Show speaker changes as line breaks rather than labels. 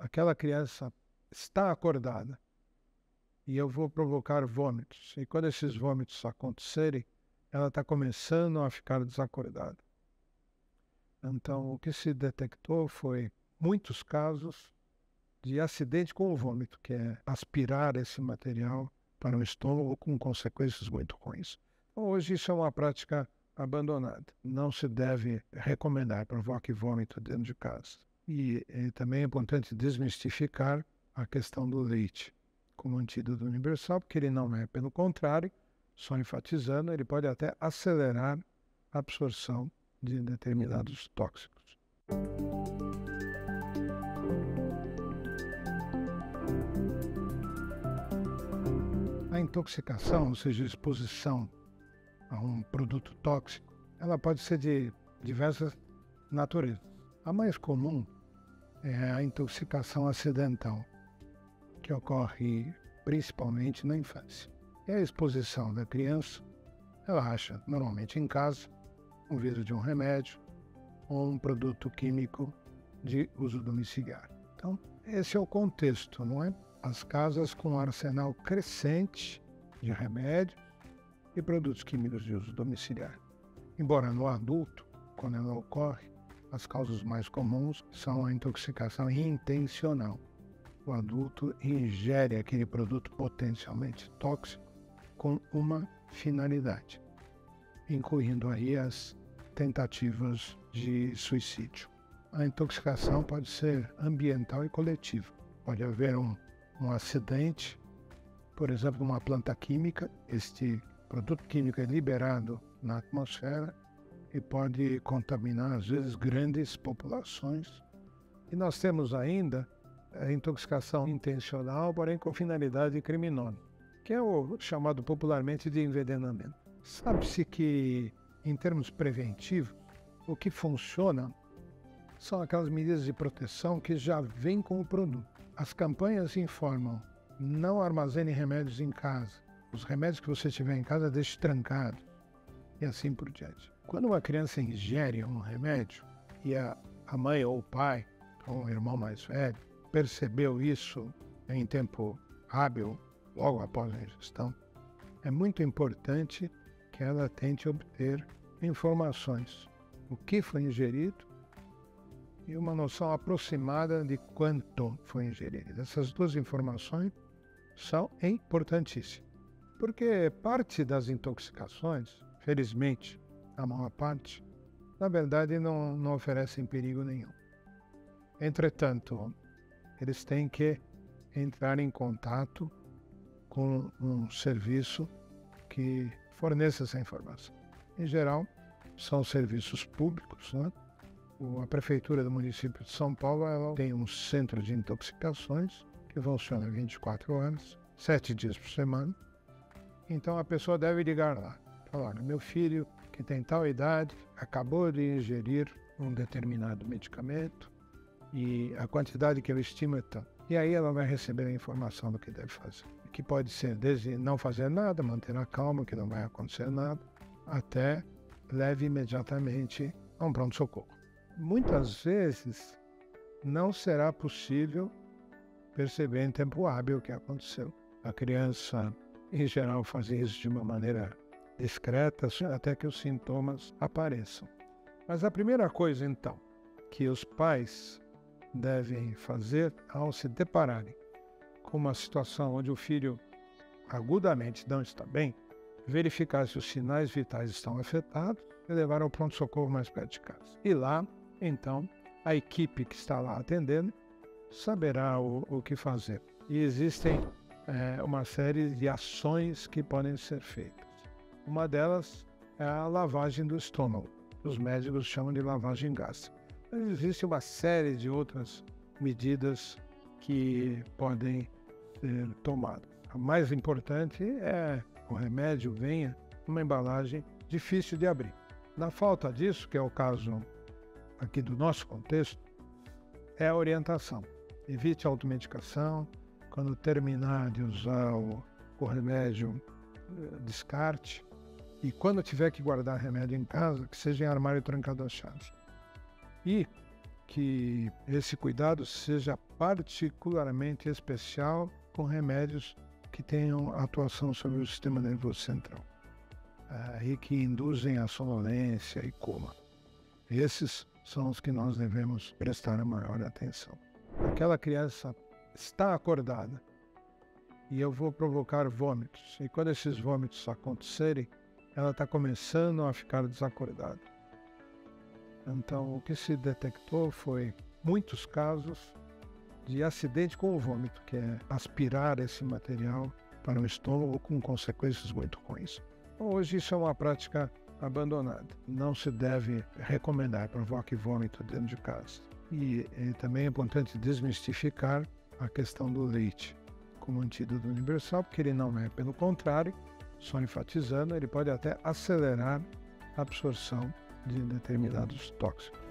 aquela criança está acordada e eu vou provocar vômitos. E quando esses vômitos acontecerem, ela está começando a ficar desacordada. Então, o que se detectou foi muitos casos de acidente com o vômito, que é aspirar esse material para o estômago com consequências muito ruins. Então, hoje isso é uma prática abandonada. Não se deve recomendar provoque vômito dentro de casa. E também é importante desmistificar a questão do leite como antídoto universal, porque ele não é, pelo contrário, só enfatizando, ele pode até acelerar a absorção de determinados tóxicos. A intoxicação, ou seja, a exposição a um produto tóxico, ela pode ser de diversas naturezas. A mais comum é a intoxicação acidental, que ocorre principalmente na infância. É a exposição da criança, ela acha, normalmente em casa, um vidro de um remédio ou um produto químico de uso domiciliar. Então, esse é o contexto, não é? As casas com um arsenal crescente de remédios e produtos químicos de uso domiciliar. Embora no adulto, quando ela ocorre, as causas mais comuns são a intoxicação intencional. O adulto ingere aquele produto potencialmente tóxico com uma finalidade, incluindo aí as tentativas de suicídio. A intoxicação pode ser ambiental e coletiva. Pode haver um acidente, por exemplo, numa planta química, este produto químico é liberado na atmosfera e pode contaminar, às vezes, grandes populações. E nós temos ainda a intoxicação intencional, porém com finalidade criminosa, que é o chamado popularmente de envenenamento. Sabe-se que, em termos preventivos, o que funciona são aquelas medidas de proteção que já vêm com o produto. As campanhas informam: não armazene remédios em casa. Os remédios que você tiver em casa, deixe trancados. E assim por diante. Quando uma criança ingere um remédio e a mãe ou o pai, ou o irmão mais velho, percebeu isso em tempo hábil, logo após a ingestão, é muito importante que ela tente obter informações. O que foi ingerido e uma noção aproximada de quanto foi ingerido. Essas duas informações são importantíssimas, porque parte das intoxicações, felizmente, a maior parte, na verdade não oferecem perigo nenhum. Entretanto, eles têm que entrar em contato com um serviço que forneça essa informação. Em geral, são serviços públicos, né? A Prefeitura do município de São Paulo, ela tem um centro de intoxicações que funciona 24 horas, 7 dias por semana. Então a pessoa deve ligar lá, falar: meu filho, que tem tal idade, acabou de ingerir um determinado medicamento e a quantidade que eu estimo é tanto. E aí ela vai receber a informação do que deve fazer, que pode ser desde não fazer nada, manter a calma, que não vai acontecer nada, até leve imediatamente a um pronto-socorro. Muitas vezes não será possível perceber em tempo hábil o que aconteceu. A criança, em geral, faz isso de uma maneira discreta, até que os sintomas apareçam. Mas a primeira coisa, então, que os pais devem fazer ao se depararem com uma situação onde o filho agudamente não está bem, verificar se os sinais vitais estão afetados e levar ao pronto-socorro mais perto de casa. E lá, então, a equipe que está lá atendendo saberá o que fazer. E existem uma série de ações que podem ser feitas. Uma delas é a lavagem do estômago. Os médicos chamam de lavagem gástrica. Mas existe uma série de outras medidas que podem ser tomadas. A mais importante é que o remédio venha numa embalagem difícil de abrir. Na falta disso, que é o caso aqui do nosso contexto, é a orientação. Evite a automedicação. Quando terminar de usar o remédio, descarte. E quando tiver que guardar remédio em casa, que seja em armário trancado às chaves. E que esse cuidado seja particularmente especial com remédios que tenham atuação sobre o sistema nervoso central e que induzem a sonolência e coma. Esses são os que nós devemos prestar a maior atenção. Aquela criança está acordada e eu vou provocar vômitos, e quando esses vômitos acontecerem, ela está começando a ficar desacordada. Então, o que se detectou foi muitos casos de acidente com o vômito, que é aspirar esse material para o estômago com consequências muito ruins. Hoje isso é uma prática abandonada. Não se deve recomendar provoque vômito dentro de casa. E também é importante desmistificar a questão do leite como antídoto universal, porque ele não é, pelo contrário, só enfatizando, ele pode até acelerar a absorção de determinados tóxicos.